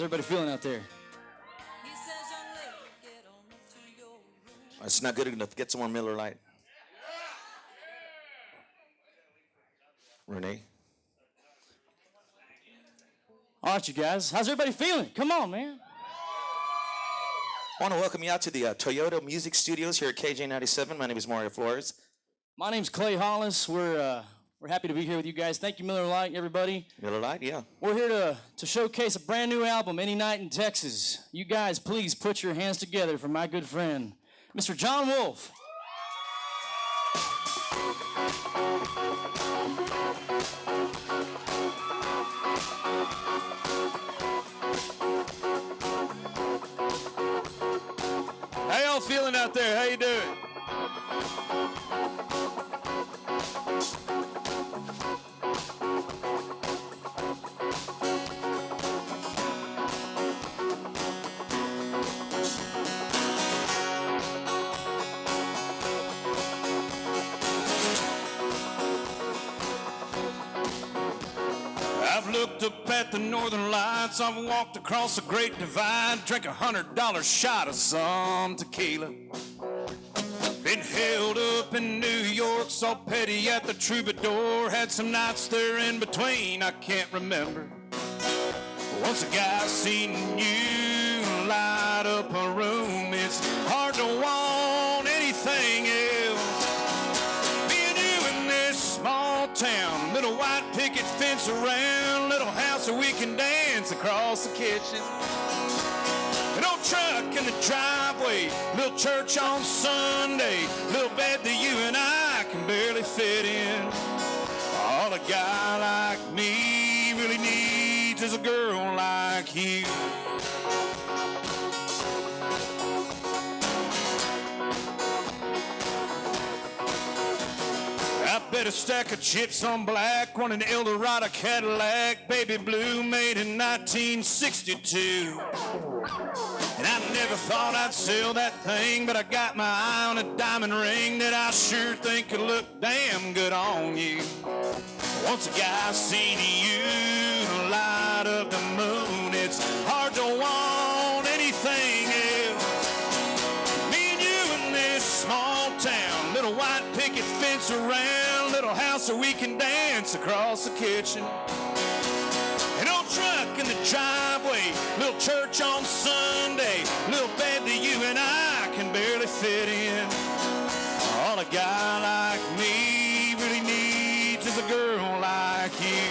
How's everybody feeling out there? It's not good enough. Get some more Miller Lite. Renee? All right, you guys. How's everybody feeling? Come on, man. I want to welcome you out to the Toyota Music Studios here at KJ97. My name is Mario Flores. My name's Clay Hollis. We're happy to be here with you guys. Thank you, Miller Lite, everybody. Miller Lite, yeah. We're here to showcase a brand new album, Any Night in Texas. You guys, please put your hands together for my good friend, Mr. Jon Wolfe. How y'all feeling out there? How you doing? I've looked up at the northern lights, I've walked across the great divide, drank $100 shot of some tequila. Been held up in New York, saw Petty at the Troubadour, had some nights there in between, I can't remember. Once a guy seen you light up a room, it's hard to want anything else. Me and you in this small town, little white picket fence around, little house where we can dance across the kitchen. An old truck in the driveway, little church on Sunday, little bed that you and I can barely fit in. All a guy like me really needs is a girl like you. I bet a stack of chips on black, one an Eldorado Cadillac, baby blue, made in 1962. And I never thought I'd sell that thing, but I got my eye on a diamond ring that I sure think could look damn good on you. Once a guy seen you light up the moon, it's hard to want anything else. Me and you in this small town, little white picket fence around, little house where we can dance across the kitchen. An old truck in the driveway, little church on Sunday, little bed that you and I can barely fit in. All a guy like me really needs is a girl like you.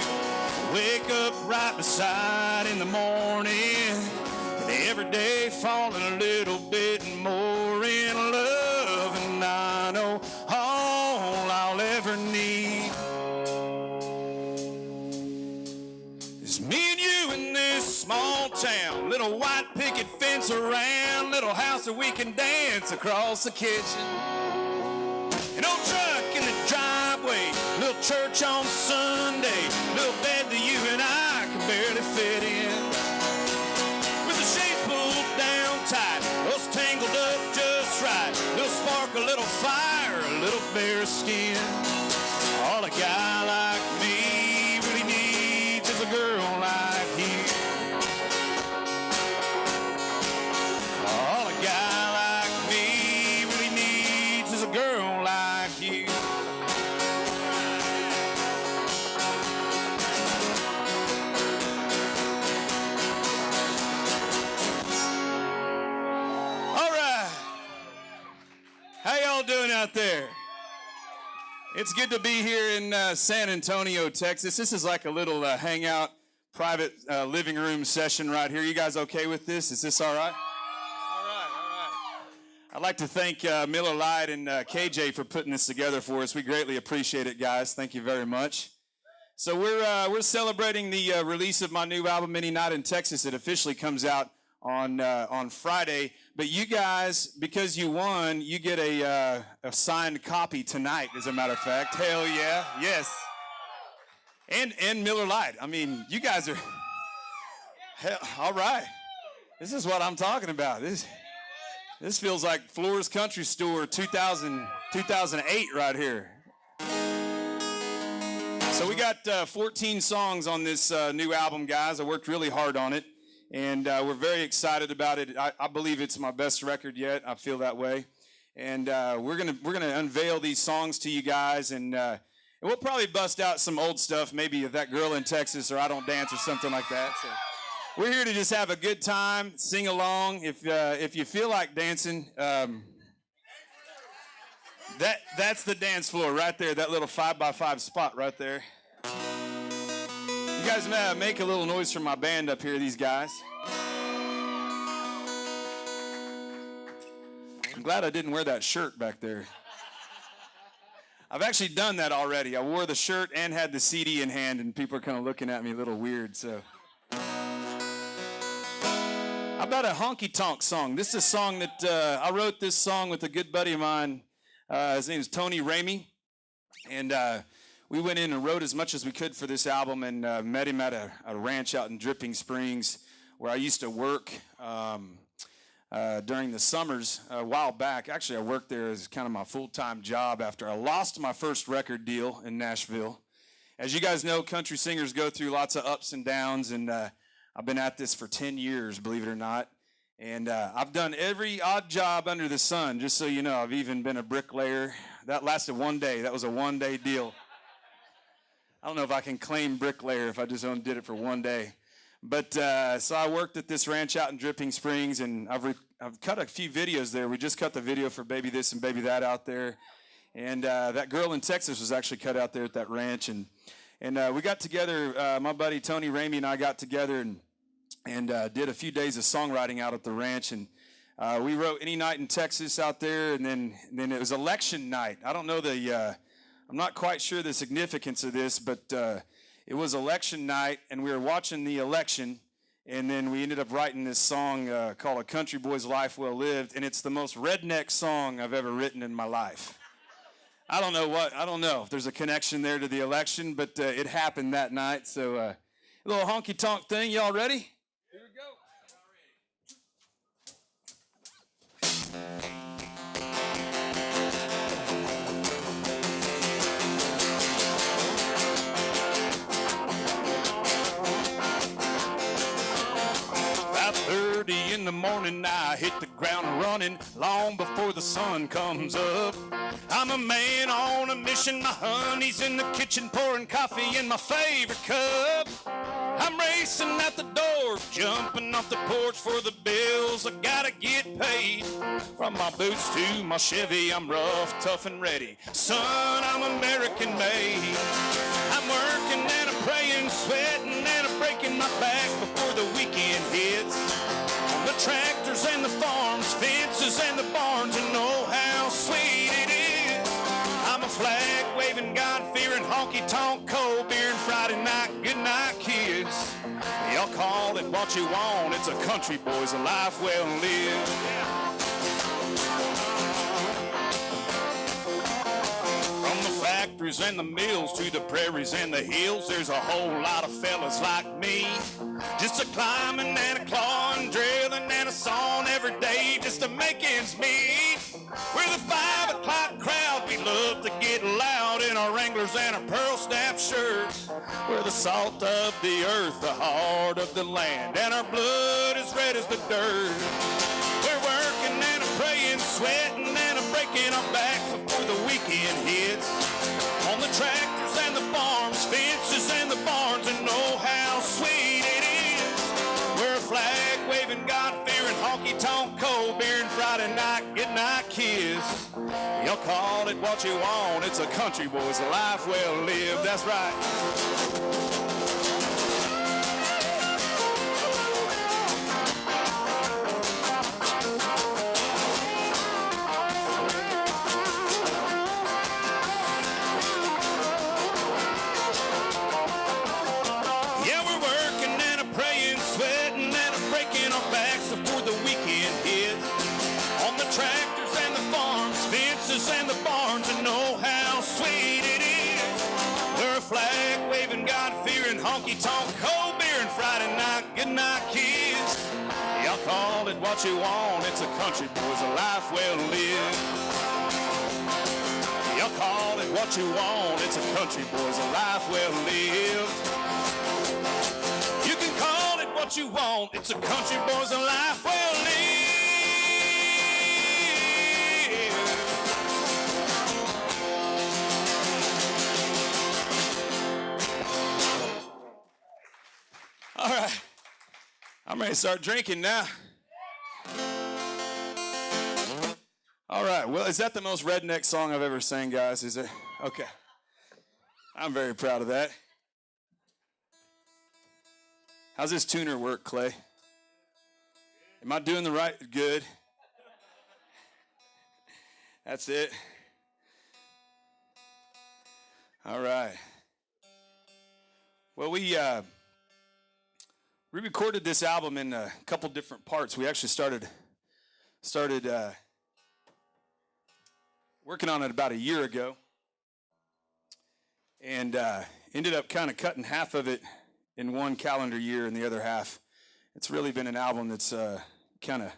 Wake up right beside in the morning, and every day falling a little bit more in love, and I know all I'll ever need is me and you in this small town, little white picket fence around, little house that we can dance across the kitchen. An old truck in the driveway, little church on Sunday, little bed that you and I can barely fit in. With the shades pulled down tight, us tangled up just right, little spark, a little fire, a little bare skin. All a guy like me really needs is a girl like you. All a guy like me really needs is a girl like you. All right. How y'all doing out there? It's good to be here in San Antonio, Texas. This is like a little hangout, private living room session right here. You guys okay with this? Is this all right? All right. I'd like to thank Miller Lite and KJ for putting this together for us. We greatly appreciate it, guys. Thank you very much. So we're celebrating the release of my new album, Any Night in Texas. It officially comes out on Friday. But you guys, because you won, you get a signed copy tonight, as a matter of fact. Hell yeah, yes. And Miller Lite. I mean, you guys are, hell, all right. This is what I'm talking about. This feels like Floor's Country Store 2008 right here. So we got 14 songs on this new album, guys. I worked really hard on it. and we're very excited about it. I believe it's my best record yet. I feel that way, and we're gonna unveil these songs to you guys, and we'll probably bust out some old stuff, maybe of That Girl in Texas or I Don't Dance or something like that. So we're here to just have a good time, sing along. If you feel like dancing, that's the dance floor right there. That little 5x5 spot right there. You guys make a little noise for my band up here, these guys. I'm glad I didn't wear that shirt back there. I've actually done that already. I wore the shirt and had the CD in hand, and people are kind of looking at me a little weird, so. How about a honky-tonk song? This is a song that I wrote this song with a good buddy of mine. His name is Tony Ramey, and we went in and wrote as much as we could for this album, and met him at a ranch out in Dripping Springs where I used to work during the summers a while back. Actually, I worked there as kind of my full-time job after I lost my first record deal in Nashville. As you guys know, country singers go through lots of ups and downs, and I've been at this for 10 years, believe it or not. And I've done every odd job under the sun, just so you know. I've even been a bricklayer. That lasted one day. That was a one-day deal. I don't know if I can claim bricklayer if I just only did it for one day. But so I worked at this ranch out in Dripping Springs, and I've cut a few videos there. We just cut the video for Baby This and Baby That out there. And That Girl in Texas was actually cut out there at that ranch. And we got together, my buddy Tony Ramey and I got together and did a few days of songwriting out at the ranch. And we wrote Any Night in Texas out there, and then it was election night. I don't know I'm not quite sure the significance of this, but it was election night, and we were watching the election, and then we ended up writing this song called A Country Boy's Life Well Lived, and it's the most redneck song I've ever written in my life. I don't know if there's a connection there to the election, but it happened that night. So a little honky-tonk thing. Y'all ready? Here we go. In the morning, I hit the ground running long before the sun comes up. I'm a man on a mission. My honey's in the kitchen pouring coffee in my favorite cup. I'm racing out the door, jumping off the porch for the bills. I gotta get paid. From my boots to my Chevy, I'm rough, tough, and ready. Son, I'm American made. I'm working and I'm praying, sweating and I'm breaking my back before the weekend hits. The tractors and the farms, fences and the barns, and oh how sweet it is. I'm a flag-waving, God-fearing, honky-tonk, cold beer and Friday night goodnight kiss. Y'all call it what you want, it's a country boy's a life well lived. From the factories and the mills to the prairies and the hills, there's a whole lot of fellas like me, just a climbing and a clawing, drilling and a sawing every day just to make ends meet. We're the 5 o'clock crowd, we love to get loud in our Wranglers and our pearl snap shirts. We're the salt of the earth, the heart of the land, and our blood is red as the dirt. We're working and I'm praying, sweating and I'm breaking our backs before the weekend hits. On the tractors and the farms, fences and the barns, and oh how sweet it is. We're a flag-waving, God-fearing, honky-tonk, cold beer and Friday night goodnight kiss. Y'all call it what you want, it's a country boy's a life well lived. That's right. And the barns, and know how sweet it is. We're a flag-waving, God-fearing, honky-tonk, cold beer and Friday night goodnight kiss. Y'all call it what you want, it's a country boy's a life well lived. Y'all call it what you want, it's a country boy's a life well lived. You can call it what what you want. It's a country boy's life well lived. All right, I'm ready to start drinking now. All right, well, is that the most redneck song I've ever sang, guys? Is it? Okay. I'm very proud of that. How's this tuner work, Clay? Am I doing the right? Good. That's it. All right. Well, we recorded this album in a couple different parts. We actually started working on it about a year ago, and ended up kind of cutting half of it in one calendar year and the other half. It's really been an album that's kind of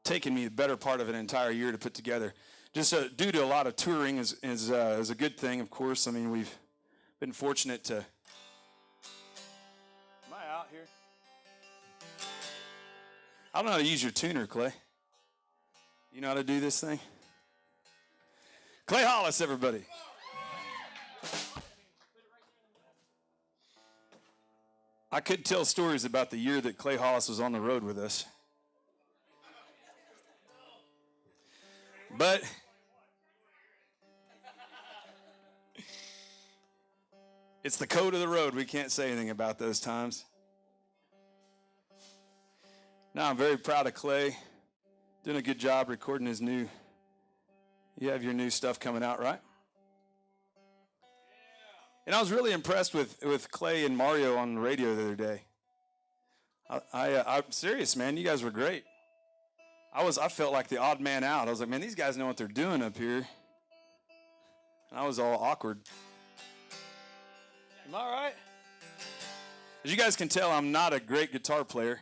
taken me the better part of an entire year to put together. Just due to a lot of touring is a good thing, of course. I mean, we've been fortunate to... Am I out here? I don't know how to use your tuner, Clay. You know how to do this thing? Clay Hollis, everybody. I could tell stories about the year that Clay Hollis was on the road with us. But it's the code of the road. We can't say anything about those times. Now I'm very proud of Clay. Doing a good job recording his new... You have your new stuff coming out, right? And I was really impressed with Clay and Mario on the radio the other day. I'm serious, man. You guys were great. I felt like the odd man out. I was like, man, these guys know what they're doing up here. And I was all awkward. Am I all right? As you guys can tell, I'm not a great guitar player.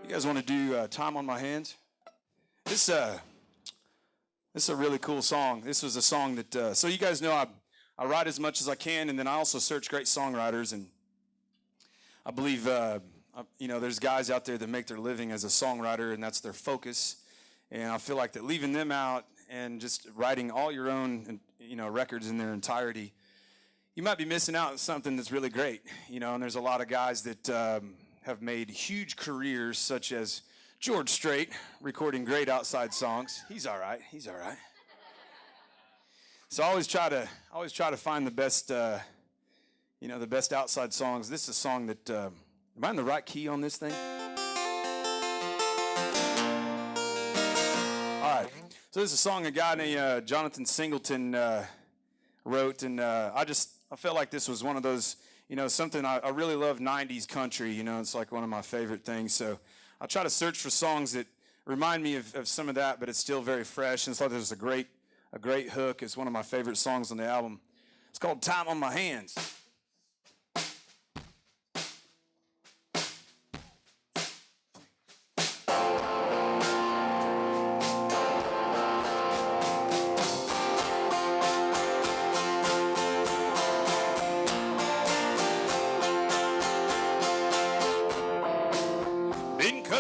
You guys want to do Time on My Hands? This is a really cool song. This was a song that, so you guys know I write as much as I can, and then I also search great songwriters, and I believe, there's guys out there that make their living as a songwriter, and that's their focus, and I feel like that leaving them out and just writing all your own, records in their entirety, you might be missing out on something that's really great, and there's a lot of guys that have made huge careers, such as George Strait, recording great outside songs. He's all right. So I always try to find the best, the best outside songs. This is a song that, am I in the right key on this thing? All right. So this is a song a guy named Jonathan Singleton wrote, and I felt like this was one of those, something I really love 90s country, it's like one of my favorite things. So I try to search for songs that remind me of some of that, but it's still very fresh. And it's like there's a great hook. It's one of my favorite songs on the album. It's called Time on My Hands.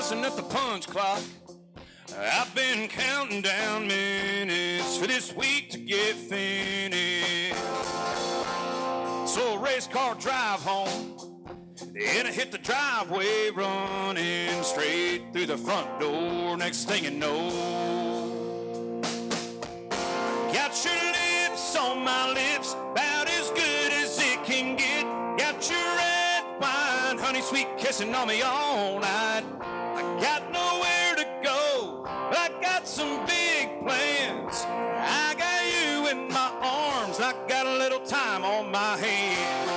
At the punch clock, I've been counting down minutes for this week to get finished. So a race car drive home, and I hit the driveway running straight through the front door. Next thing you know, got your lips on my lips, about as good as it can get. Got your red wine, honey sweet kissing on me all night. Got nowhere to go, but I got some big plans. I got you in my arms, I got a little time on my hands.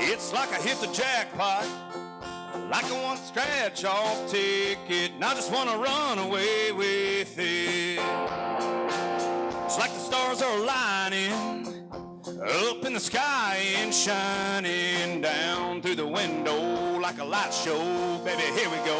It's like I hit the jackpot, like I want a scratch-off ticket, and I just want to run away with it. It's like the stars are aligning, Up in the sky and shining down through the window like a light show. Baby, here we go.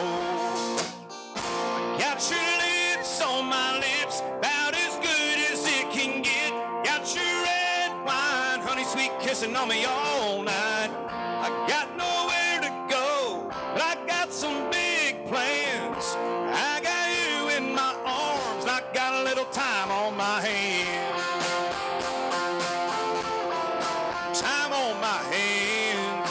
Got your lips on my lips, about as good as it can get. Got your red wine, honey, sweet kissing on me all night. I got nowhere to go, but I got some big plans. I got you in my arms, and I got a little time on my hands. Time on my hands.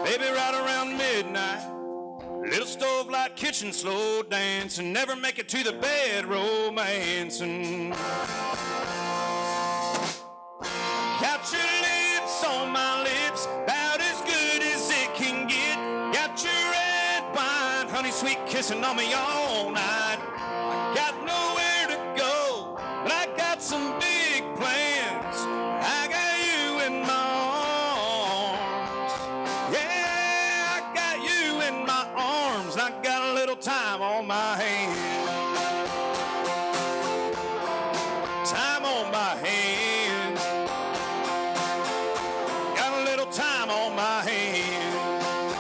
Baby, right around midnight, little stove light kitchen slow dancing, never make it to the bed romancing. Got your lips on my lips, about as good as it can get. Got your red wine, honey, sweet kissing on me all night. I got nowhere to go, but I got some big plans. I got you in my arms. Yeah, I got you in my arms, and I got a little time on my hands. Time on my hands. Got a little time on my hands.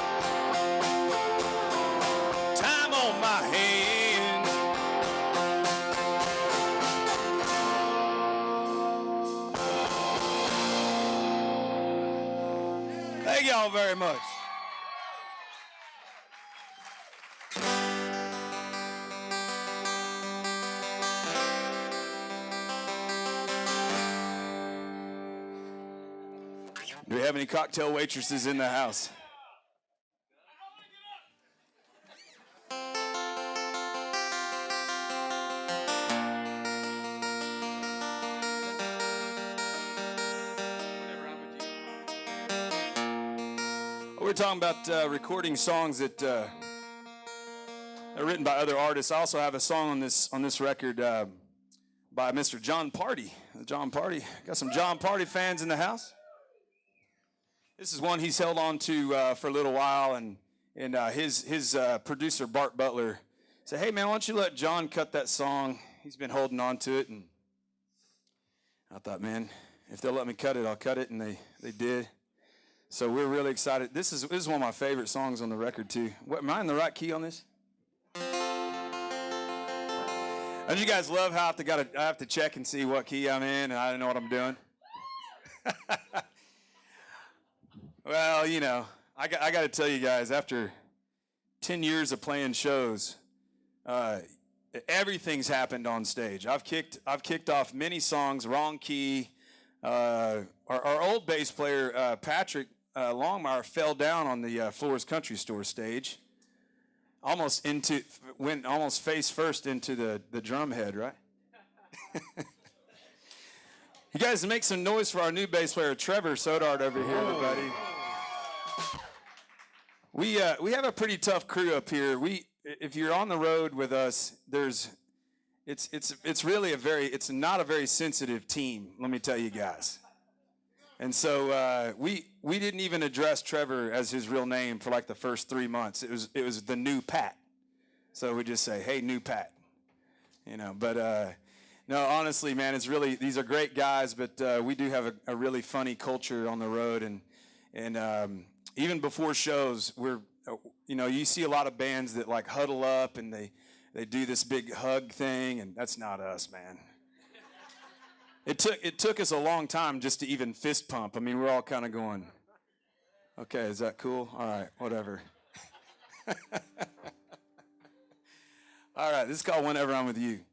Time on my hands. Thank y'all very much. Do we have any cocktail waitresses in the house? We're talking about recording songs that are written by other artists. I also have a song on this record by Mr. Jon Party. Jon Party. Got some Jon Party fans in the house. This is one he's held on to for a little while, and his producer Bart Butler said, "Hey man, why don't you let Jon cut that song? He's been holding on to it." And I thought, man, if they'll let me cut it, I'll cut it, and they did. So we're really excited. This is one of my favorite songs on the record too. Am I in the right key on this? Don't you guys love how I have to check and see what key I'm in, and I don't know what I'm doing? Well, you know, I got to tell you guys, after 10 years of playing shows, everything's happened on stage. I've kicked off many songs wrong key. Our old bass player Patrick Longmire fell down on the Flores Country Store stage, went almost face first into the drum head, right? You guys make some noise for our new bass player Trevor Sodard over here, everybody. We have a pretty tough crew up here. If you're on the road with us, it's really it's not a very sensitive team, let me tell you guys. And so we didn't even address Trevor as his real name for like the first 3 months. It was the new Pat. So we just say, "Hey, new Pat," you know. But no, honestly, man, these are great guys. But we do have a really funny culture on the road, and even before shows, you see a lot of bands that like huddle up and they do this big hug thing, and that's not us, man. It took us a long time just to even fist pump. I mean, we're all kind of going, "Okay, is that cool? All right, whatever." All right, this is called "Whenever I'm With You."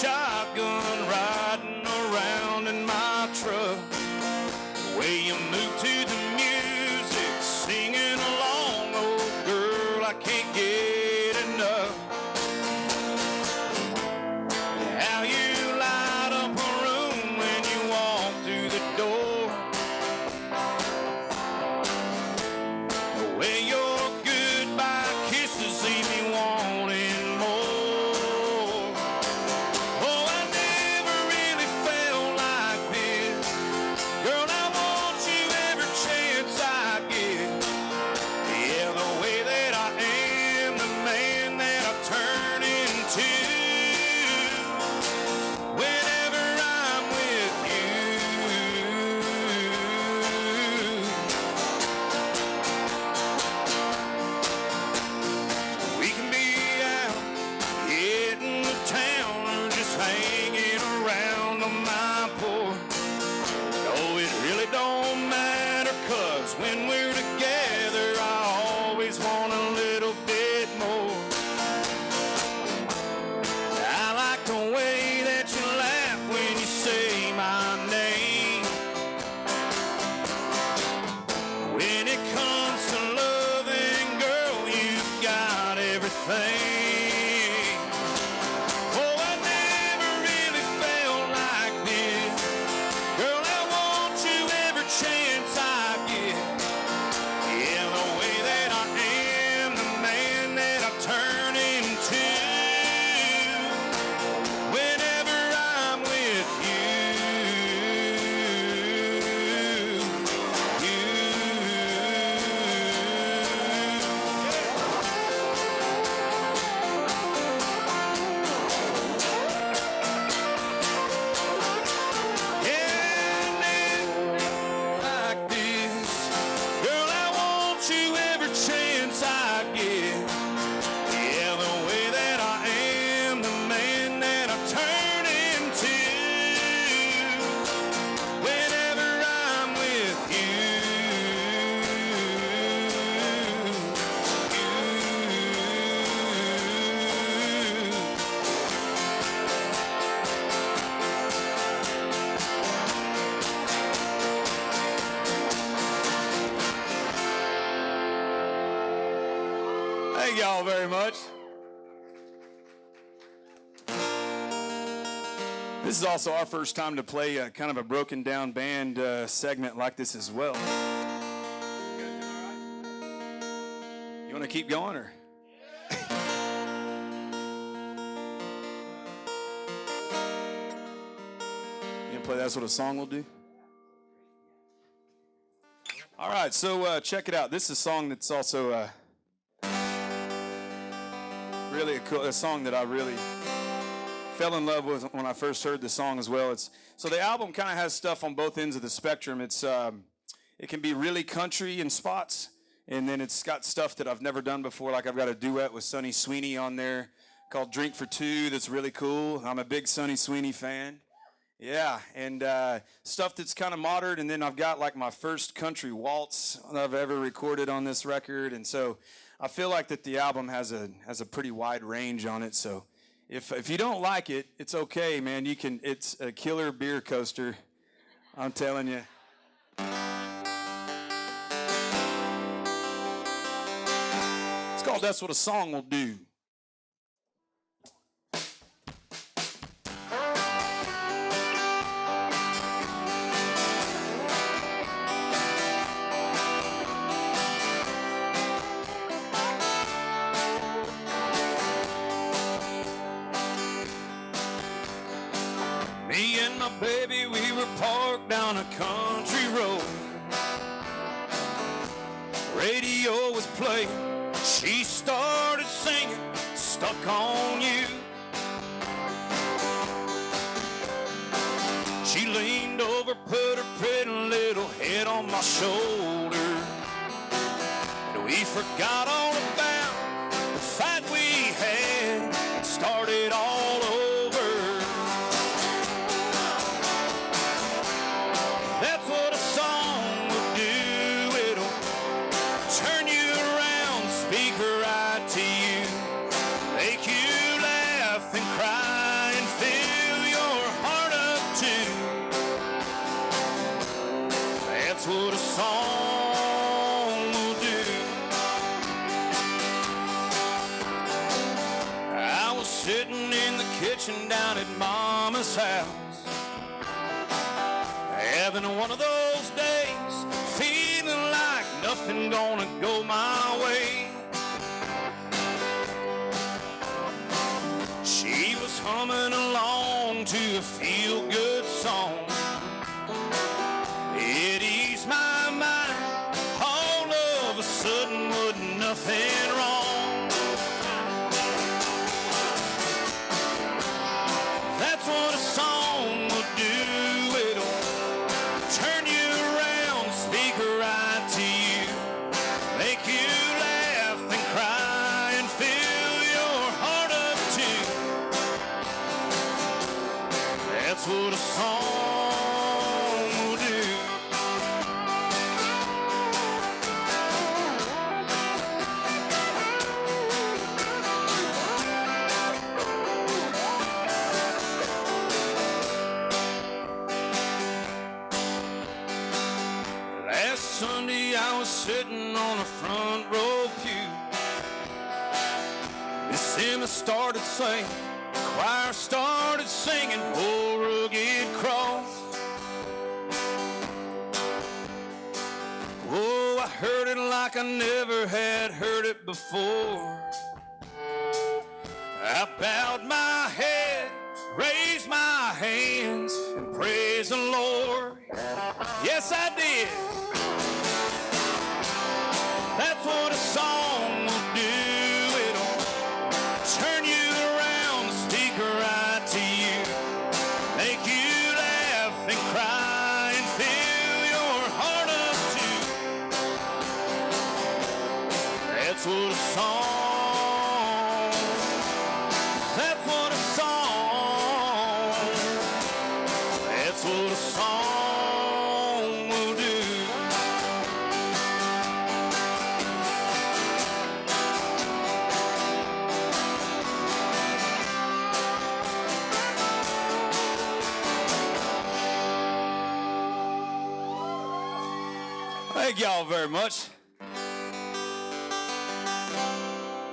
Shotgun riding around in my truck. The way you move to the music 'cause when we're together, I always want a little bit more. I like the way that you laugh when you say my name. When it comes to loving, girl, you've got everything. Thank y'all very much. This is also our first time to play kind of a broken down band segment like this as well. You want to keep going or? You gonna play That's What a Song Will Do? All right, so check it out. This is a song that's also really a song that I really fell in love with when I first heard the song as well. So the album kind of has stuff on both ends of the spectrum. It can be really country in spots, and then it's got stuff that I've never done before. Like I've got a duet with Sonny Sweeney on there called "Drink for Two" that's really cool. I'm a big Sonny Sweeney fan. Yeah, and stuff that's kind of modern, and then I've got like my first country waltz that I've ever recorded on this record, and so I feel like that the album has a pretty wide range on it. So if you don't like it, it's okay, man. It's a killer beer coaster, I'm telling you. It's called That's What a Song Will Do. Me and my baby, we were parked down a country road. Radio was playing, she started singing, Stuck on You. She leaned over, put her pretty little head on my shoulder, and we forgot all about the fight we had, it started all over. That's what a song will do. It'll turn you around, speak right to you, make you laugh and cry and fill your heart up too. That's what a song will do. I was sitting in the kitchen down at Mama's house, having one of those days, feeling like nothing gonna go my way. She was humming along to a feel-good song. It eased my mind, all of a sudden wasn't nothing wrong. That's what a song will do. It'll turn you around, speak right to you, make you laugh and cry and fill your heart up too. That's what a song will do. Sunday I was sitting on a front row pew. Miss Emma started singing, the choir started singing, "Oh, Rugged Cross." Oh, I heard it like I never had heard it before. I bowed my head, raised my hands, and praised the Lord. Yes, I did. That's what a song will do. It'll turn you around, speak right to you, make you laugh and cry and fill your heart up too. That's what a song. That's what a song. That's what a song will do. Thank y'all very much.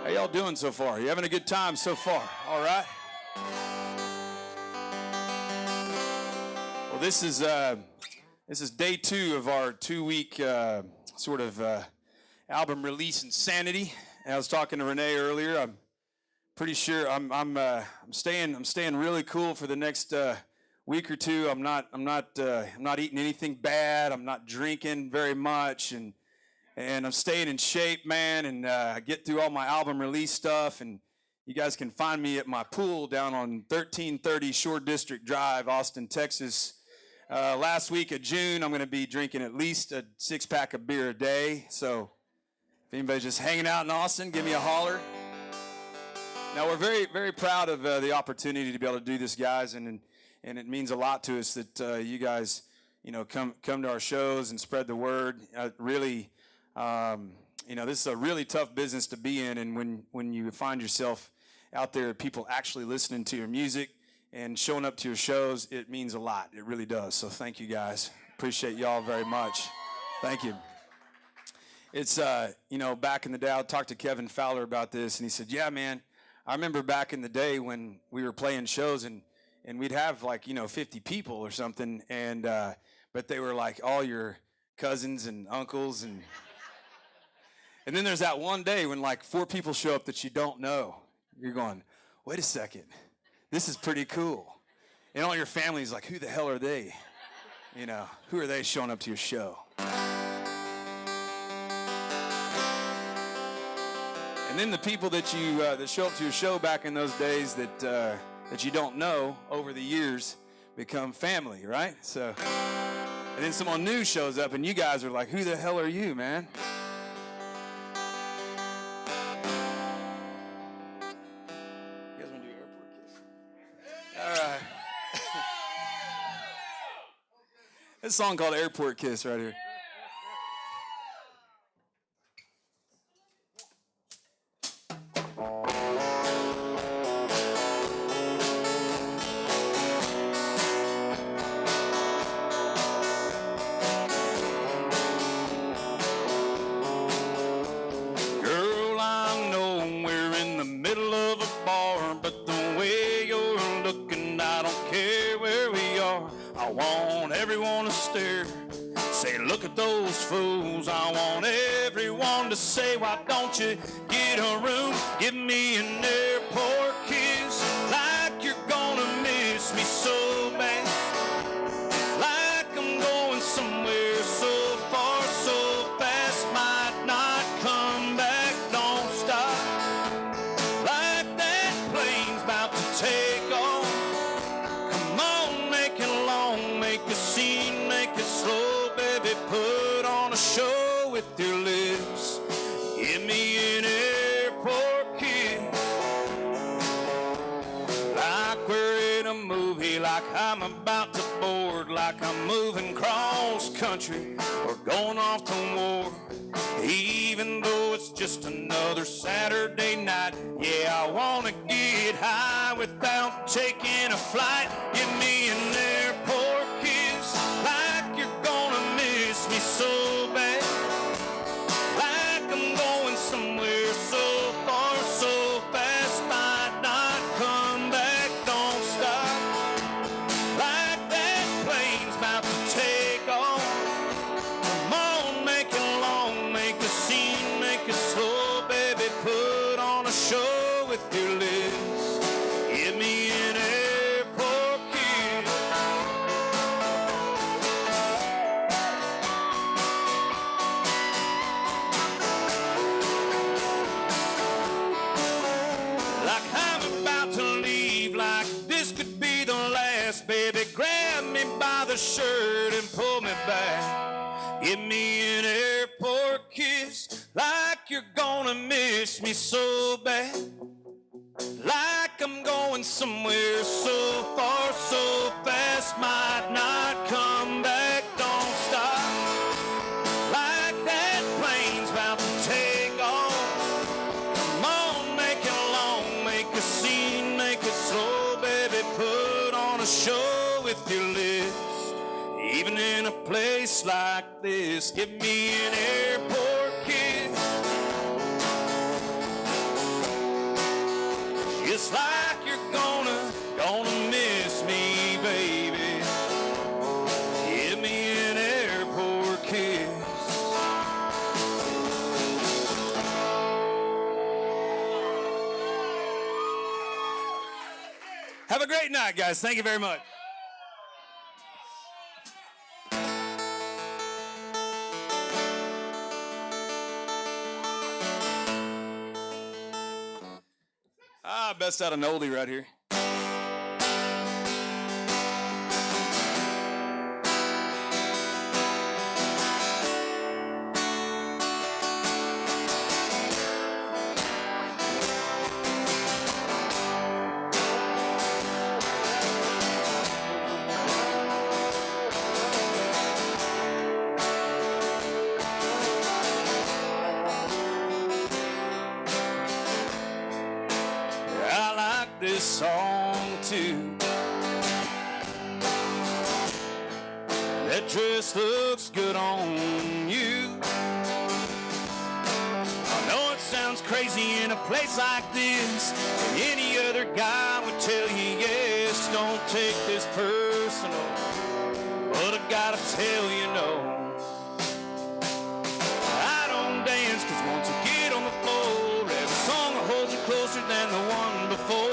How y'all doing so far? You having a good time so far? All right. Well, this is day 2 of our 2-week sort of album release insanity. And I was talking to Renee earlier. I'm pretty sure I'm staying really cool for the next week or two. I'm not eating anything bad. I'm not drinking very much, and I'm staying in shape, man. And I get through all my album release stuff, and you guys can find me at my pool down on 1330 Shore District Drive, Austin, Texas. Last week of June, I'm going to be drinking at least a 6-pack of beer a day. So if anybody's just hanging out in Austin, give me a holler. Now, we're very, very proud of the opportunity to be able to do this, guys, and it means a lot to us that you guys, come to our shows and spread the word. Really, this is a really tough business to be in, and when you find yourself out there, people actually listening to your music and showing up to your shows, it means a lot. It really does. So thank you, guys. Appreciate y'all very much. Thank you. It's, back in the day, I talked to Kevin Fowler about this, and he said, yeah, man, I remember back in the day when we were playing shows, and we'd have 50 people or something, and but they were like all your cousins and uncles, and then there's that one day when 4 people show up that you don't know. You're going, wait a second, this is pretty cool. And all your family's like, who the hell are they? Who are they showing up to your show? And then the people that you that show up to your show back in those days that you don't know over the years become family, right? So, and then someone new shows up, and you guys are like, who the hell are you, man? You guys want to do airport kiss? All right. This song called Airport Kiss right here. I want everyone to stare, say, look at those fools. I want everyone to say, why don't you get a room? Give me an airport kiss, like you're gonna miss me so bad, like I'm going somewhere so far, so fast, might not come back, don't stop, like that plane's about to take off. Make a scene, make it slow, baby, put on a show with your lips. Give me an airport kiss, like we're in a movie, like I'm about to board, like I'm moving cross country or going off to war. Even though it's just another Saturday night, yeah, I wanna get high without taking a flight. Give me an airport kiss, like you're gonna miss me so bad, leather shirt and pull me back. Give me an airport kiss, like you're gonna miss me so bad. Like I'm going somewhere so far, so fast, might not come back. Don't stop. Like that plane's about to take off. Come on, make it long, make a scene, make it slow, baby. Put on a show with your lips. Even in a place like this, give me an airport kiss. Just like you're gonna miss me, baby. Give me an airport kiss. Have a great night, guys. Thank you very much. Best out an oldie right here. This song too. That dress looks good on you. I know it sounds crazy in a place like this. Any other guy would tell you yes, don't take this personal. But I gotta tell you no. I don't dance, cause once I get on the floor, every song will hold you closer than the one before.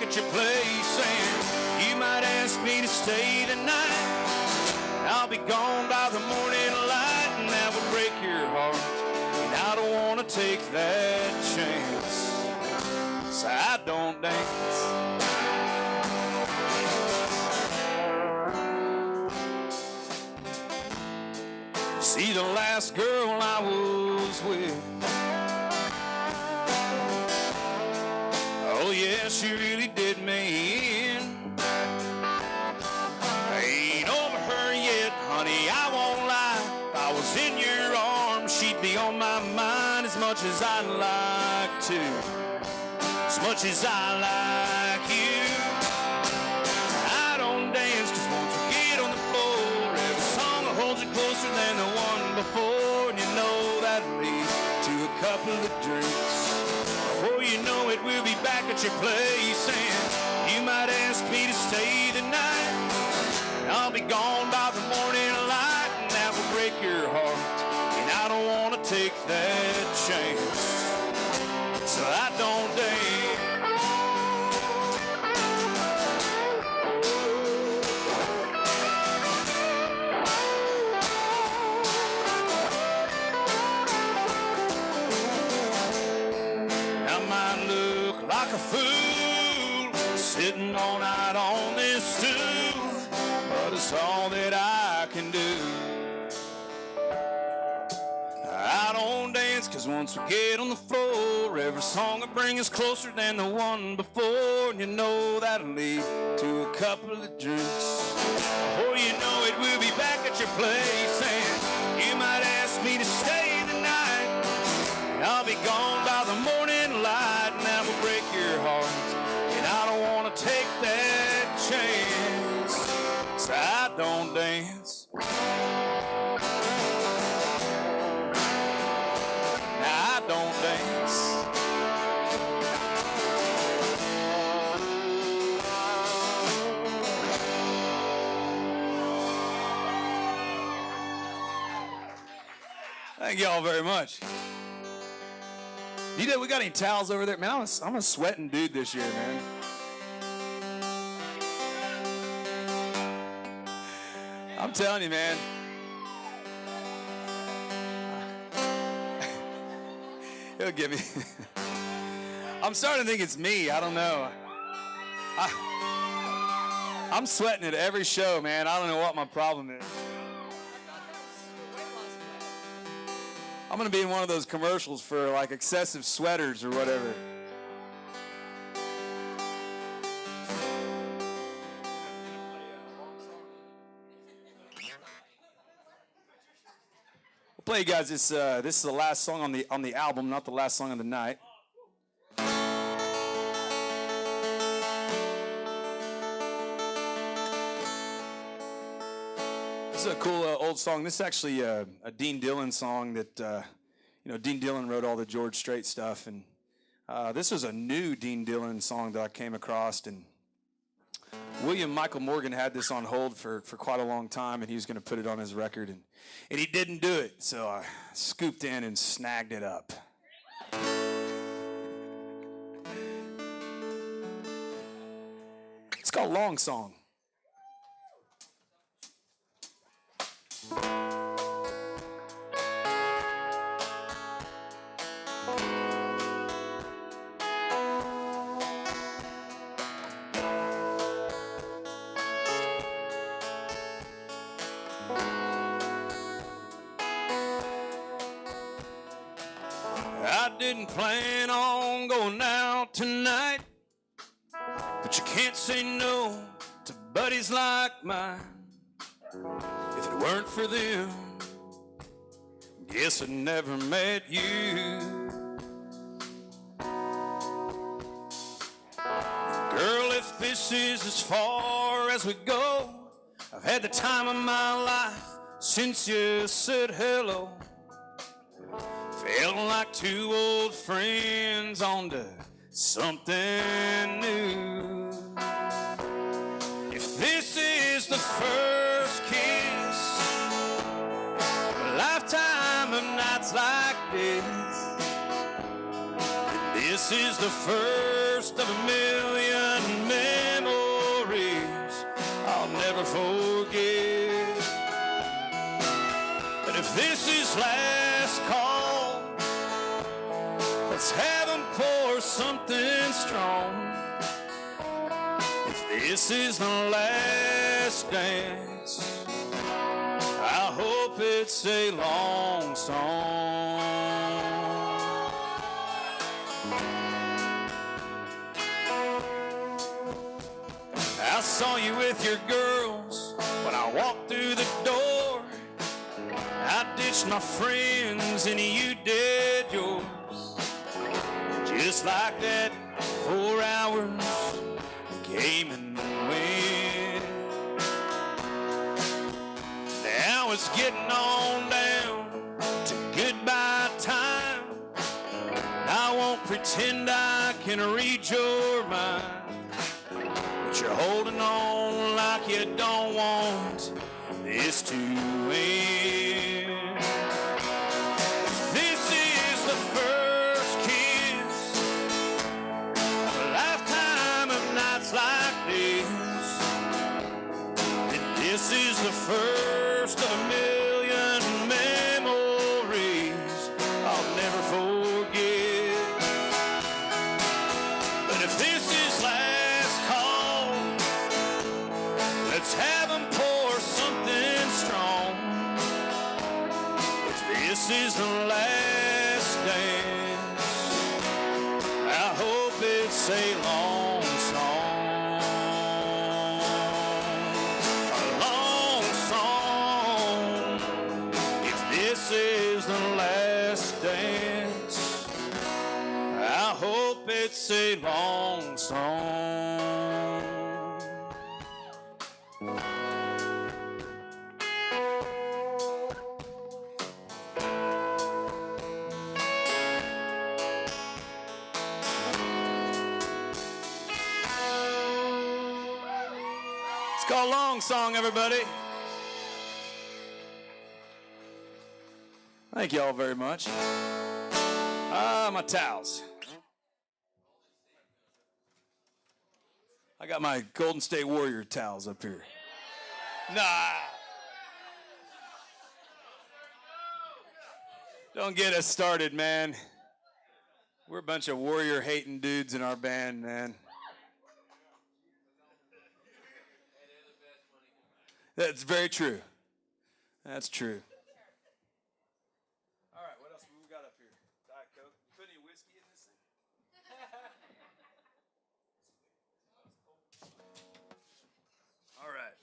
At your place, and you might ask me to stay the night. I'll be gone by the morning light, and that would break your heart. And I don't want to take that chance, so I don't dance. See, the last girl I was with, oh yeah, she really did me in. I ain't over her yet, honey, I won't lie. If I was in your arms, she'd be on my mind as much as I'd like to, as much as I like you. I don't dance, cause once we get on the floor, every song will hold you closer than the one before. And you know that'll lead to a couple of drinks. Before you know it, we'll be back at your place, and you might ask me to stay the night. I'll be gone by the morning light, and that will break your heart. And I don't want to take that chance, so I don't dance. Like a fool, sitting all night on this stool, but it's all that I can do. I don't dance, cause once we get on the floor, every song will bring us closer than the one before. And you know that'll lead to a couple of drinks. Before you know it, we'll be back at your place, and you might ask me to stay the night. And I'll be gone by the morning light, and that will break your heart. And I don't want to take that chance, so I don't dance. I don't dance. Thank y'all very much. We got any towels over there? Man, I'm a sweating dude this year, man. I'm telling you, man. He'll give me. I'm starting to think it's me. I don't know. I'm sweating at every show, man. I don't know what my problem is. I'm going to be in one of those commercials for like excessive sweaters or whatever. We'll play you guys this. This is the last song on the album, not the last song of the night. This is a cool old song. This is actually a Dean Dillon song that Dean Dillon wrote all the George Strait stuff, and this was a new Dean Dillon song that I came across. And William Michael Morgan had this on hold for quite a long time, and he was going to put it on his record, and he didn't do it. So I scooped in and snagged it up. It's called Long Song. I didn't plan on going out tonight, but you can't say no to buddies like mine. If it weren't for them, guess I'd never met you. Girl, if this is as far as we go, I've had the time of my life since you said hello. Felt like two old friends on to something new. If this is the first kiss, a lifetime of nights like this, and this is the first of a million memories I'll never forget. But if this is last call, let's have them pour something strong. If this is the last dance, I hope it's a long song. I saw you with your girls when I walked through the door. I ditched my friends and you did yours. Just like that, 4 hours came and went. Now it's getting on down to goodbye time. I won't pretend I can read your mind, but you're holding on like you don't want this to end. This is the first kiss, a lifetime of nights like this, and this is the first of a million memories I'll never forget. But if this is last call, let's have them pour something strong. If this is the last dance, I hope it's a long song. A long song. If this is the last dance, I hope it's a long song. It's called Long Song, everybody. Thank you all very much. My towels. I got my Golden State Warrior towels up here. Nah. Don't get us started, man. We're a bunch of warrior-hating dudes in our band, man. That's very true. That's true. All right, what else we got up here? Diet Coke. You put any whiskey in this thing? All right.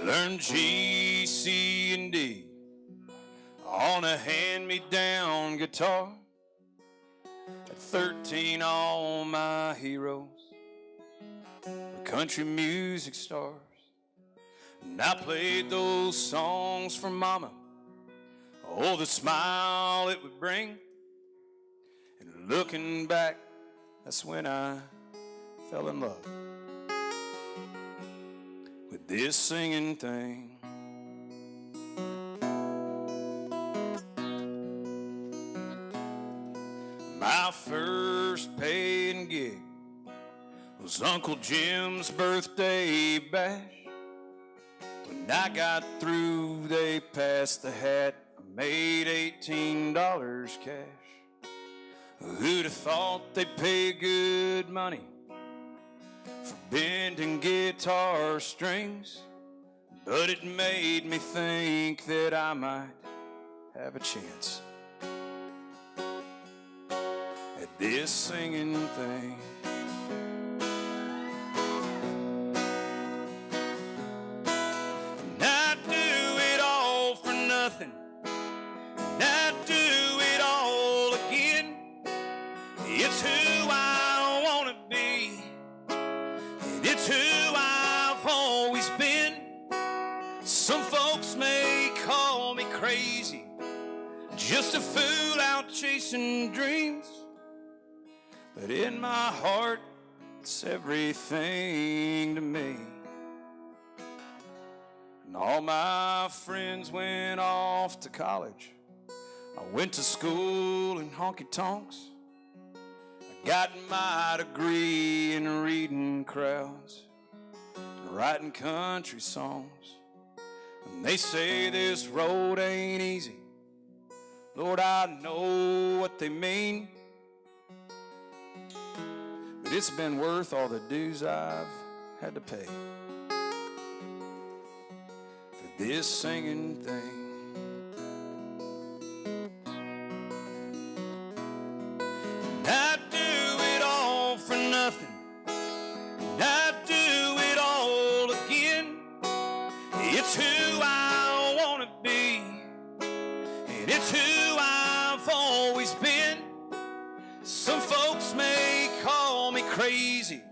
Learned G, C, and D on a hand-me-down guitar. At 13, all my heroes were country music stars. And I played those songs for Mama. Oh, the smile it would bring. And looking back, that's when I fell in love with this singing thing. My first paying gig was Uncle Jim's birthday bash. When I got through, they passed the hat. I made $18 cash. Who'd have thought they'd pay good money for bending guitar strings? But it made me think that I might have a chance at this singing thing. And I'd do it all for nothing, and I'd do it all again. It's who I want to be, and it's who I've always been. Some folks may call me crazy, just a fool out chasing dreams. But in my heart, it's everything to me. And all my friends went off to college. I went to school in honky-tonks. I got my degree in reading crowds and writing country songs. And they say this road ain't easy. Lord, I know what they mean. But it's been worth all the dues I've had to pay for this singing thing. And I'd do it all for nothing, and I'd do it all again. It's who I want to be, and it's who I've always been. Some folks may call me crazy,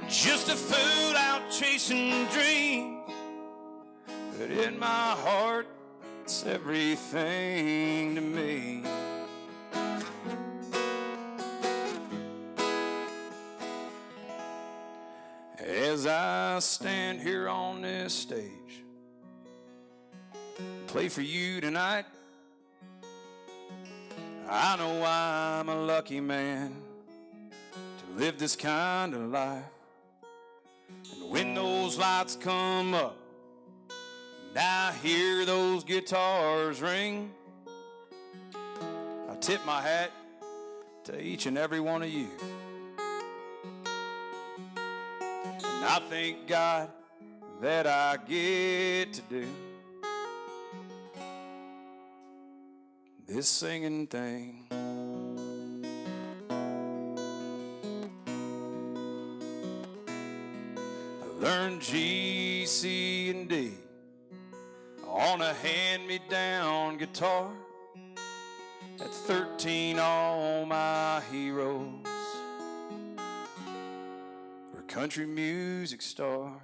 just a fool out chasing dreams. But in my heart, it's everything to me. As I stand here on this stage, play for you tonight, I know I'm a lucky man to live this kind of life. And when those lights come up and I hear those guitars ring, I tip my hat to each and every one of you. And I thank God that I get to do this singing thing. I learned G, C, and D on a hand-me-down guitar. At 13, all my heroes were country music stars.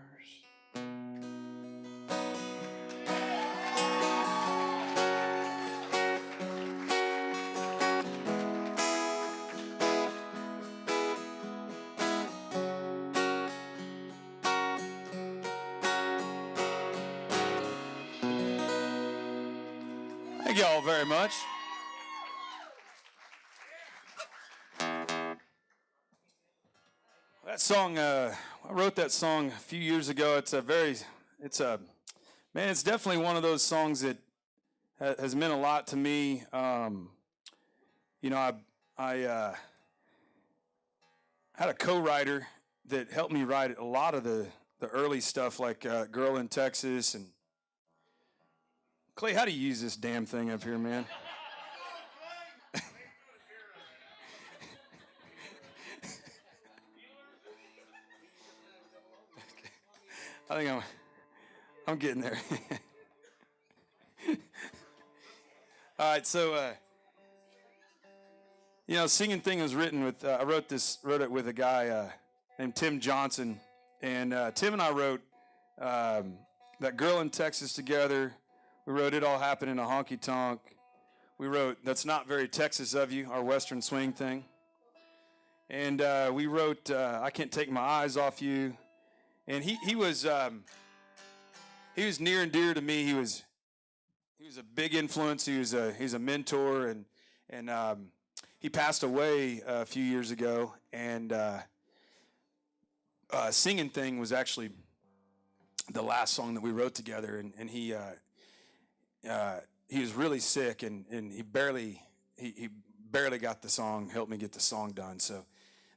Thank you all very much. That song, I wrote that song a few years ago. It's definitely one of those songs that has meant a lot to me. You know, I had a co-writer that helped me write a lot of the early stuff, like Girl in Texas. And Clay, how do you use this damn thing up here, man? I think I'm getting there. All right, so you know, Singing Thing was written with. I wrote it with a guy named Tim Johnson, and Tim and I wrote that Girl in Texas together. We wrote It All Happened in a Honky Tonk. We wrote That's Not Very Texas of You, our Western swing thing, and we wrote I Can't Take My Eyes Off You. And he was near and dear to me. He was a big influence. He's a mentor, and he passed away a few years ago. And Singing Thing was actually the last song that we wrote together. And he was really sick, and he barely got the song, helped me get the song done. So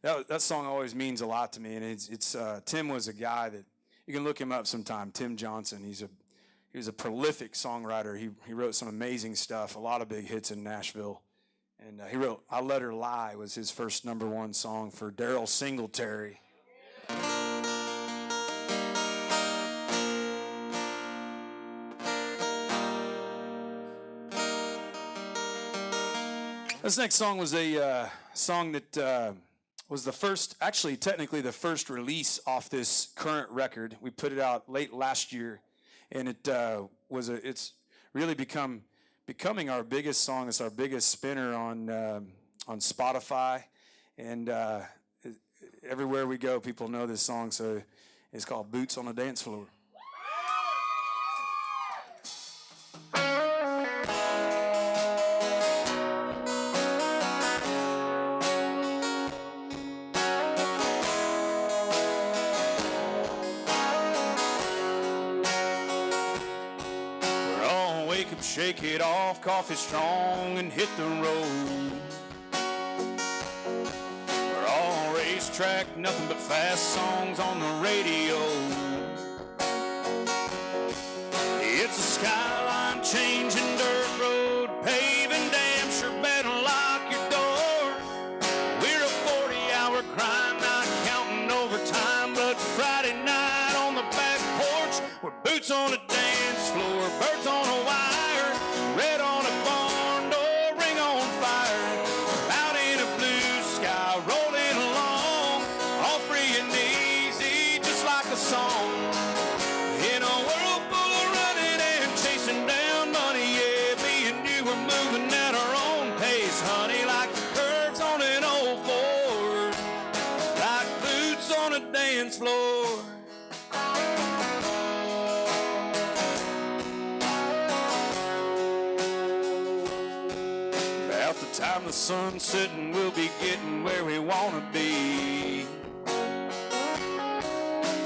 that song always means a lot to me. And it's Tim was a guy that you can look him up sometime. Tim Johnson. He was a prolific songwriter. He wrote some amazing stuff, a lot of big hits in Nashville. And he wrote I Let Her Lie was his first #1 song for Daryl Singletary. This next song was a song that was technically the first release off this current record. We put it out late last year, and it's really becoming our biggest song. It's our biggest spinner on Spotify, and everywhere we go, people know this song. So it's called Boots on the Dance Floor. Shake it off, coffee strong, and hit the road. We're all racetrack, nothing but fast songs on the radio. It's a skyline changing dirt road, paving, damn sure better lock your door. We're a 40-hour grind, not counting overtime, but Friday night on the back porch, we're boots on the dance floor, birds on a wire. Red on a barn door, ring on fire. Out in a blue sky, rolling along, all free and easy, just like a song. In a world full of running and chasing down money, yeah, me and you were moving at our own pace, honey, like curves on an old Ford, like boots on a dance floor. Time the sun's setting, we'll be getting where we want to be.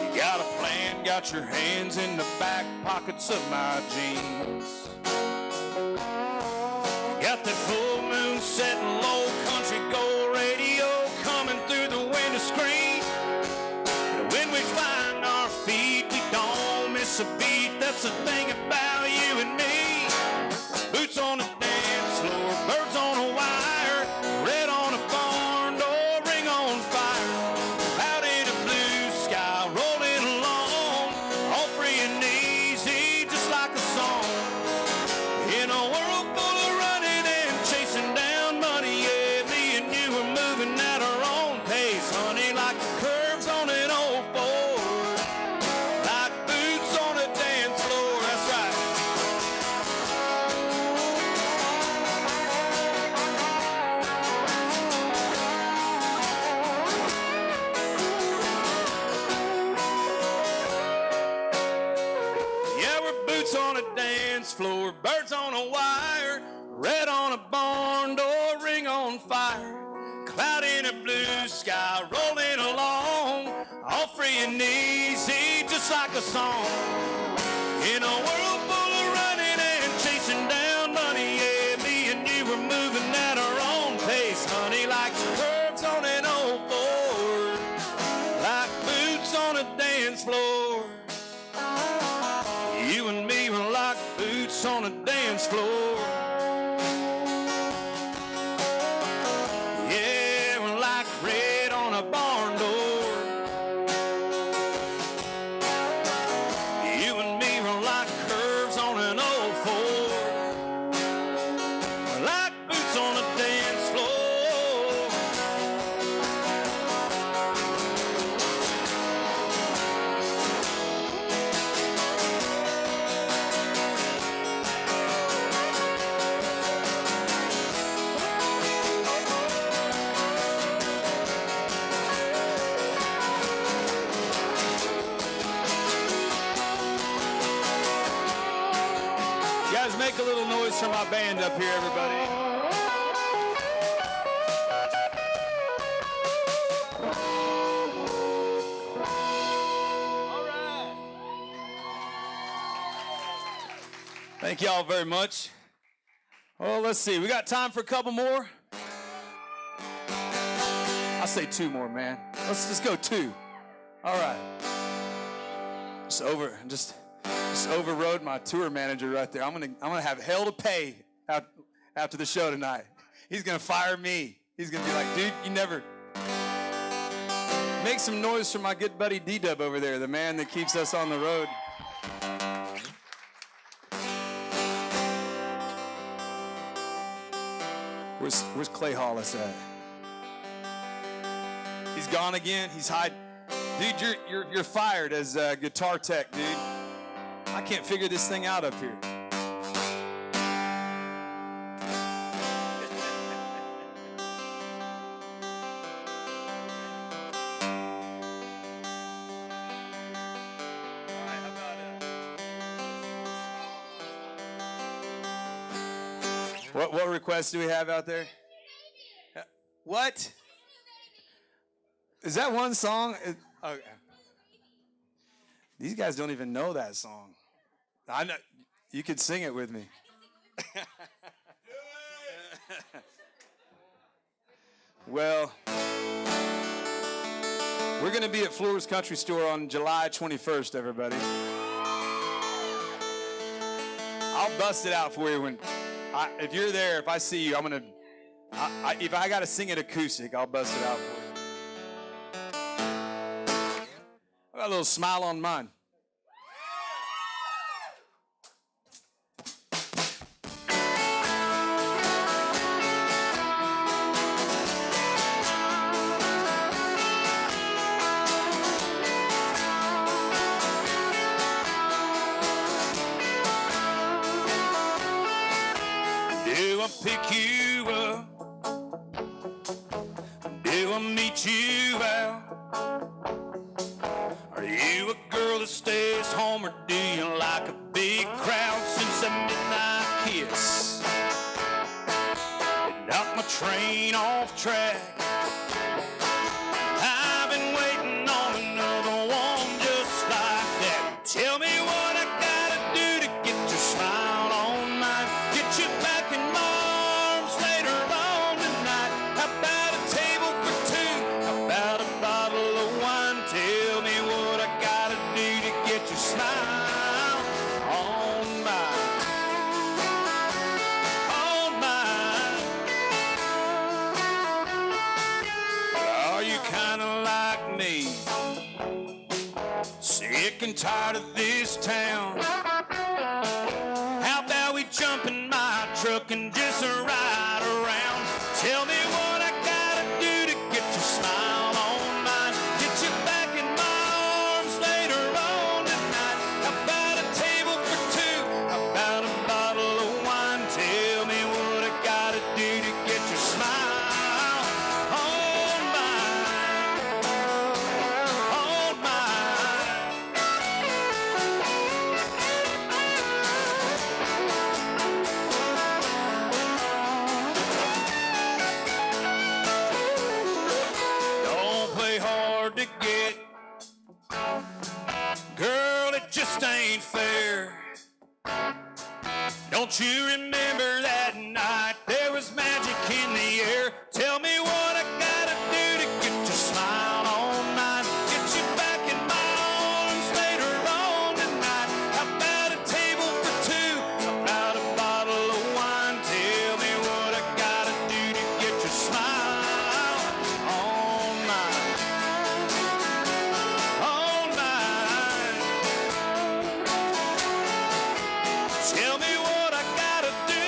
You got a plan, got your hands in the back pockets of my jeans. You got that full moon setting, low country gold radio coming through the window screen. And when we find our feet, we don't miss a beat. That's the thing about you and me. Boots on the dance floor, birds on a wire, red on a barn door, ring on fire. Out in a blue sky, rolling along, all free and easy, just like a song. In a world full of running and chasing down money, yeah, me and you are moving at our own pace, honey, like curves on an old Ford, like boots on a dance floor. That's right. Yeah, we're boots on a dance dance floor. Birds on a wire, red on a barn door, ring on fire. Cloud in a blue sky, rolling along, all free and easy, just like a song. In a world full of running and chasing down money, yeah, me and you were moving at our own pace, honey, like curves on an old board, like boots on a dance floor. You and me were like boots on a dance floor. Yeah, we're like red on a barn door. You and me were like curves on an old Ford, like boots on a dance floor. Guys, make a little noise for my band up here, everybody. All right. Thank y'all very much. Well, let's see. We got time for a couple more. I say two more, man. Let's just go two. All right. Just overrode my tour manager right there. I'm gonna have hell to pay after the show tonight. He's gonna fire me. He's gonna be like, dude, you never. Make some noise for my good buddy D-Dub over there, the man that keeps us on the road. Where's Clay Hollis at? He's gone again. He's hiding. Dude, you're fired as guitar tech, dude. I can't figure this thing out up here. What requests do we have out there? What? Is that one song? Okay. These guys don't even know that song. I know. You could sing it with me. Well, we're going to be at Floor's Country Store on July 21st, everybody. I'll bust it out for you if you're there. If I see you, if I got to sing it acoustic, I'll bust it out for you. I got a little smile on mine. Do I pick you up? Do I meet you out? Are you a girl that stays home, or do you like a big crowd? Since a midnight kiss, it knocked my train off track. I've been waiting on another one just like that. Tell me what I gotta do to get your smile on mine. Get you back in my arms later on tonight. How about a table for two? How about a bottle of wine? Tell me what I gotta do to get your smile on mine. On mine. Are you kinda like me? Sick and tired of this town. How about we jump in my truck and just ride around? Tell me what I gotta do to get your smile on mine. Get you back in my arms later on tonight. How about a table for two? How about a bottle of wine? Tell me what I gotta do to get your smile on mine. On mine. ain't fair. Don't you remember that night? There was magic in the air. Tell me what I gotta do to get your smile on mine. Get you back in my arms later on tonight. How about a table for two? How about a bottle of wine? Tell me what I gotta do to get your smile on mine. On mine. Tell me what I gotta do.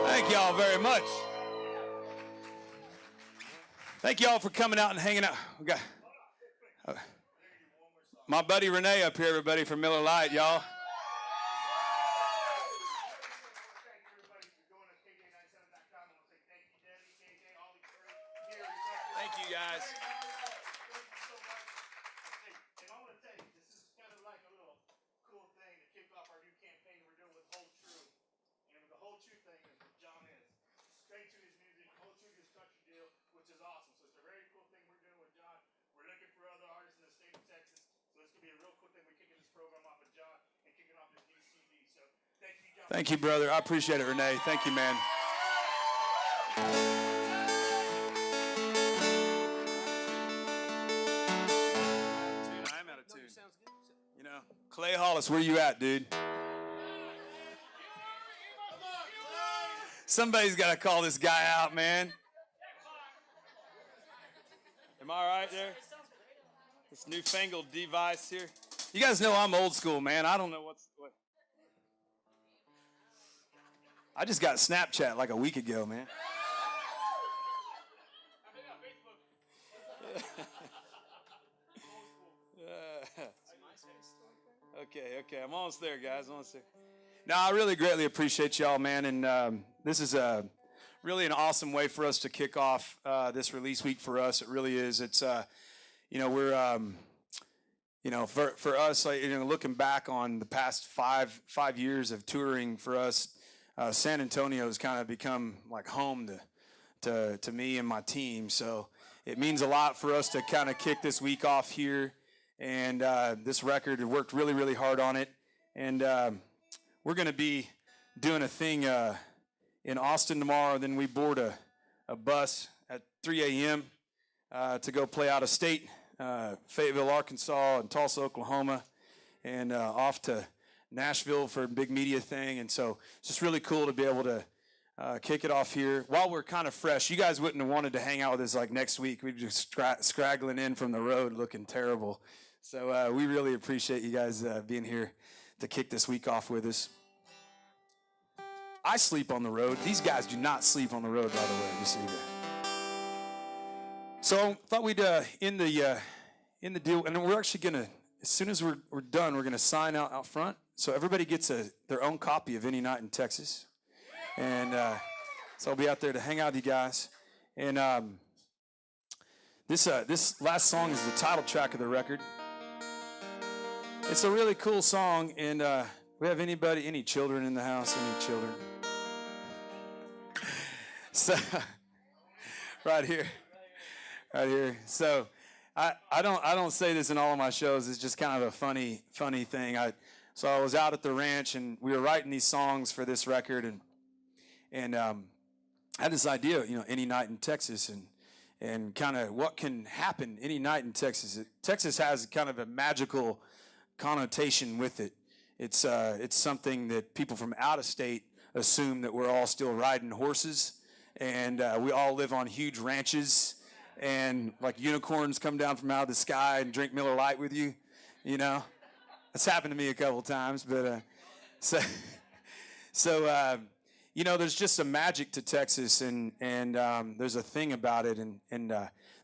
Thank y'all very much. Thank y'all for coming out and hanging out. We got my buddy Renee up here, everybody, from Miller Lite, y'all. Thank you, guys. And I want to tell you, this is kind of like a little cool thing to kick off our new campaign we're doing with Hold True. And the Hold True thing is what John is. Straight to his music, Hold True to his country deal, which is awesome. So it's a very cool thing we're doing with John. We're looking for other artists in the state of Texas. So this could be a real cool thing. We're kicking this program off with John and kicking off his new CD. So thank you, John. Thank you, brother. I appreciate it, Renee. Thank you, man. Dude, I'm out of tune. You know, Clay Hollis, where you at, dude? Somebody's got to call this guy out, man. Am I all right there? This newfangled device here. You guys know I'm old school, man. I don't know what. I just got Snapchat like a week ago, man. Okay, I'm almost there, guys. Almost there. Now, I really greatly appreciate y'all, man, and this is really an awesome way for us to kick off this release week for us. It really is. It's, we're, for us, like, looking back on the past five years of touring for us, San Antonio has kind of become like home to me and my team. So it means a lot for us to kind of kick this week off here. And this record, we worked really, really hard on it. And we're going to be doing a thing in Austin tomorrow. Then we board a bus at 3 a.m. To go play out of state, Fayetteville, Arkansas, and Tulsa, Oklahoma, and off to Nashville for a big media thing. And so it's just really cool to be able to kick it off here while we're kind of fresh. You guys wouldn't have wanted to hang out with us like next week. We'd just scraggling in from the road looking terrible. So we really appreciate you guys being here to kick this week off with us. I sleep on the road. These guys do not sleep on the road, by the way, just so you know. So I thought we'd end the deal, and we're actually going to, as soon as we're done, we're going to sign out front. So everybody gets their own copy of Any Night in Texas. And so I'll be out there to hang out with you guys. And this last song is the title track of the record. It's a really cool song, and we have any children in the house? Any children? So, right here. So, I don't say this in all of my shows. It's just kind of a funny thing. So I was out at the ranch, and we were writing these songs for this record, and I had this idea, any night in Texas, and kind of what can happen any night in Texas. Texas has kind of a magical connotation with it. It's something that people from out of state assume that we're all still riding horses, and we all live on huge ranches, and like unicorns come down from out of the sky and drink Miller Lite with you. That's happened to me a couple times, but there's just a magic to Texas, and there's a thing about it, and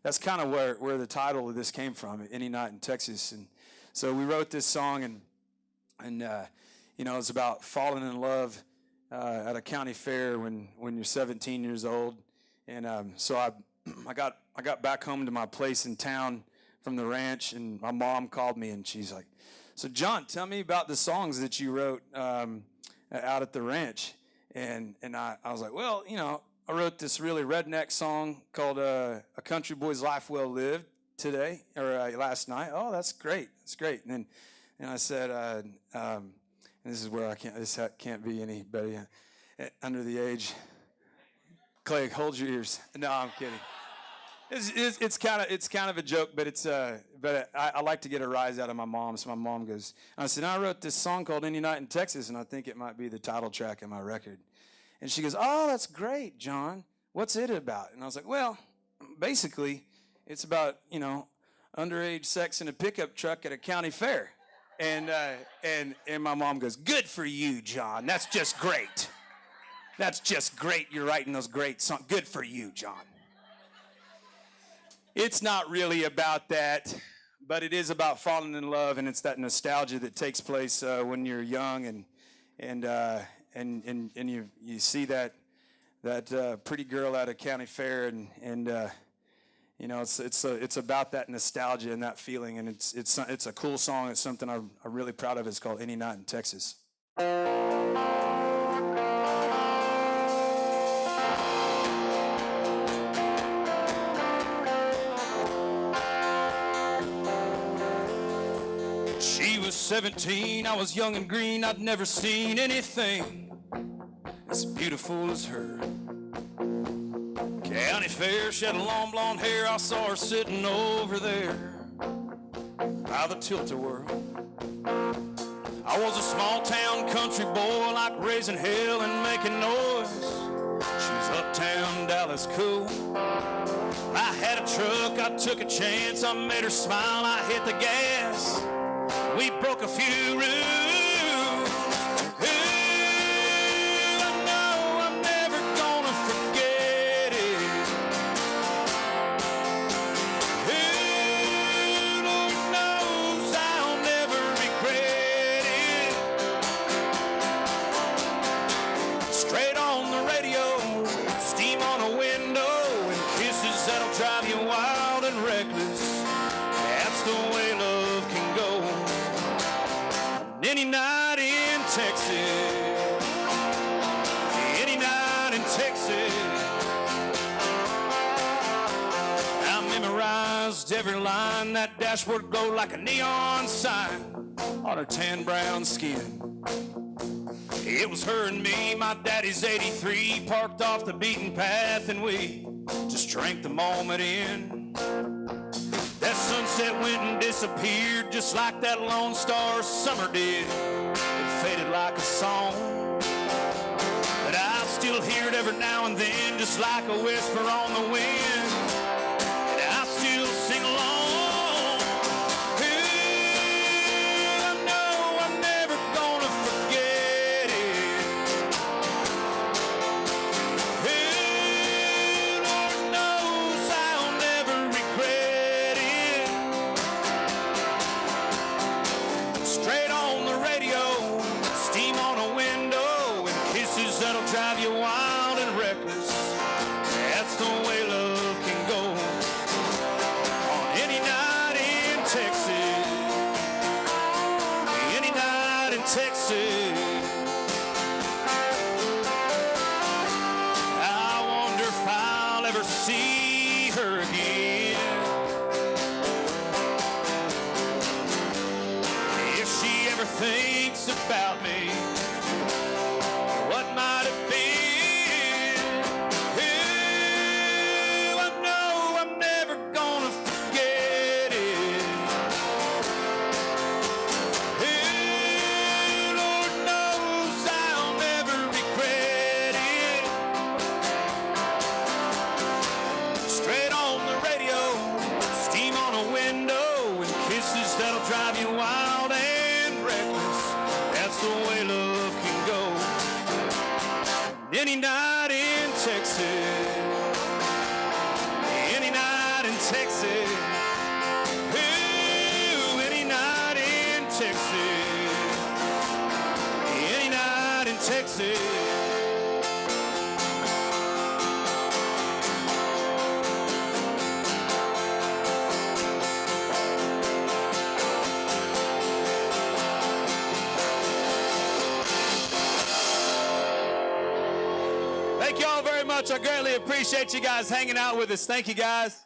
that's kind of where the title of this came from, Any Night in Texas. And so we wrote this song, and it's about falling in love at a county fair when you're 17 years old. And so I got back home to my place in town from the ranch, and my mom called me, and she's like, "So John, tell me about the songs that you wrote out at the ranch." And I was like, "Well, I wrote this really redneck song called "A Country Boy's Life Well Lived" today or last night. Oh, that's great. That's great. And I said, and this is where this can't be anybody under the age. Clay, hold your ears. No, I'm kidding. It's kind of a joke, but I like to get a rise out of my mom. So my mom goes, I said, I wrote this song called "Any Night in Texas," and I think it might be the title track of my record. And she goes, oh, that's great, John. What's it about? And I was like, well, basically, it's about, underage sex in a pickup truck at a county fair. And my mom goes, good for you, John. That's just great. That's just great. You're writing those great songs. Good for you, John. It's not really about that, but it is about falling in love, and it's that nostalgia that takes place when you're young, and you see that pretty girl at a county fair, and it's about that nostalgia and that feeling, and it's a cool song. It's something I'm really proud of. It's called "Any Night in Texas." She was 17, I was young and green, I'd never seen anything as beautiful as her. County fair, she had long blonde hair, I saw her sitting over there by the tilt-a-whirl. I was a small town country boy, like raising hell and making noise. She was uptown Dallas cool. I had a truck, I took a chance, I made her smile, I hit the gas. We broke a few rules. Ooh, I know I'm never gonna forget it. Ooh, Lord knows I'll never regret it. Straight on the radio, steam on a window, and kisses that'll drive you wild and reckless. That's the way love can go. Any night in Texas, any night in Texas. I memorized every line, that dashboard glowed like a neon sign on her tan brown skin. It was her and me, my daddy's 83, parked off the beaten path, and we just drank the moment in. That sunset went and disappeared just like that Lone Star summer did. It faded like a song, but I still hear it every now and then, just like a whisper on the wind, and I still sing along. Ooh, I know I'm never gonna forget it. Ooh, Lord knows I'll never regret it. Straight on the radio, steam on a window, and kisses that'll drive you wild and reckless. That's the way love can go. On any night in Texas, any night in Texas. I wonder if I'll ever see her again. If she ever thinks about me, what might have been. Ooh, I know I'm never gonna forget it. Ooh, Lord knows I'll never regret it. Straight on the radio, steam on a window, and kisses that'll drive you wild and reckless. That's the way love can go. Any night in Texas, any night in Texas. Ooh, any night in Texas, any night in Texas. Thank y'all very much. much. I greatly appreciate you guys hanging out with us. Thank you, guys.